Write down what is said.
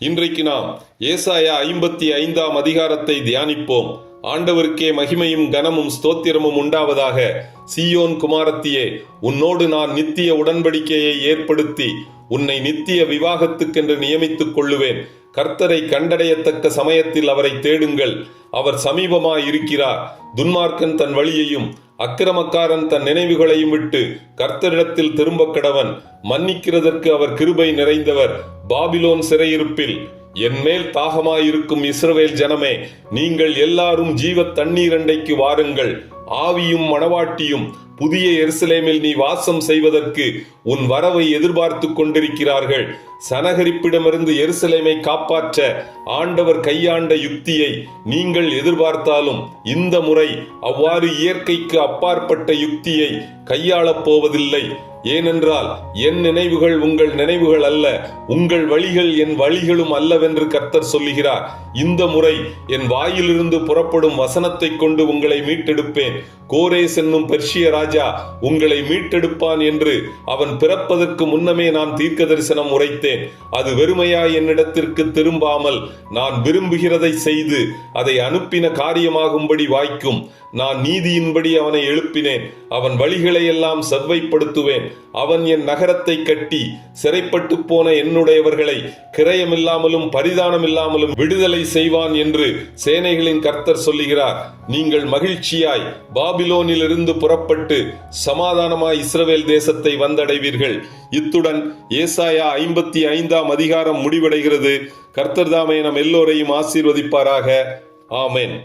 இன்றைக்கு நாம் ஏசாயா 55ஆம் அதிகாரத்தை தியானிப்போம். ஆண்டவருக்கே மகிமையும் கனமும் ஸ்தோத்திரமும் உண்டாவதாக. சீயோன் குமாரத்தியே, உன்னோடு நான் நித்திய உடன்படிக்கையை ஏற்படுத்தி உன்னை நித்திய விவாகத்துக்கென்று நியமித்துக் கொள்ளுவேன். கர்த்தரை கண்டடையத்தக்க சமயத்தில் அவரை தேடுங்கள், அவர் சமீபமாய் இருக்கிறார். துன்மார்க்கன் தன் வழியையும் அக்கிரமக்காரன் தன் நினைவுகளையும் விட்டு கர்த்தரிடத்தில் திரும்ப கடவன். மன்னிக்கிறதற்கு அவர் கிருபை நிறைந்தவர். பாபிலோன் சிறையிருப்பில் என் மேல் தாகமாயிருக்கும் இஸ்ரவேல் ஜனமே, நீங்கள் எல்லாரும் ஜீவ தண்ணீரண்டைக்கு வாருங்கள். ஆவியும் மணவாட்டியும் புதிய எருசலேமில் நீ வாசம் செய்வதற்கு உன் வரவை எதிர்பார்த்து கொண்டிருக்கிறார்கள். சனகரிப்பிடமிருந்து எருசலேமை காப்பாற்ற ஆண்டவர் கையாண்ட யுக்தியை நீங்கள் எதிர்பார்த்தாலும் இந்த முறை அவ்வாறு இயற்கைக்கு அப்பாற்பட்ட யுக்தியை கையாளப் போவதில்லை. ஏனென்றால் என் நினைவுகள் உங்கள் நினைவுகள் அல்ல, உங்கள் வழிகள் என் வழிகளும் அல்லவென்று கர்த்தர் சொல்லுகிறார். இந்த முறை என் வாயிலிருந்து புறப்படும் வசனத்தை கொண்டு உங்களை மீட்டெடுப்பேன். கோரேஸ் என்னும் பெர்ஷிய ராஜா உங்களை மீட்டெடுப்பான் என்று அவன் பிறப்பதற்கு முன்னமே நான் தீர்க்க தரிசனம் உரைத்தேன். அது வெறுமையாய் என்னிடத்திற்கு திரும்பாமல் நான் விரும்புகிறதை செய்து அதை அனுப்பின காரியமாகும்படி வாய்க்கும். நான் நீதியின்படி அவனை எழுப்பினேன், அவன் வழிகளை எல்லாம் செவ்வைப்படுத்துவேன். அவன் என் நகரத்தை கட்டி சிறைப்பட்டு போன என்னுடையவர்களை கிரயமில்லாமலும் பரிதானமில்லாமலும் விடுதலை செய்வான் என்று சேனைகளின் கர்த்தர் சொல்லுகிறார். நீங்கள் மகிழ்ச்சியாய் பாபிலோனிலிருந்து புறப்பட்டு சமாதானமாய் இஸ்ரவேல் தேசத்தை வந்தடைவீர்கள். இத்துடன் ஏசாயா 55ஆம் அதிகாரம் முடிவடைகிறது. கர்த்தர் தாமே நம் எல்லோரையும் ஆசீர்வதிப்பாராக. ஆமென்.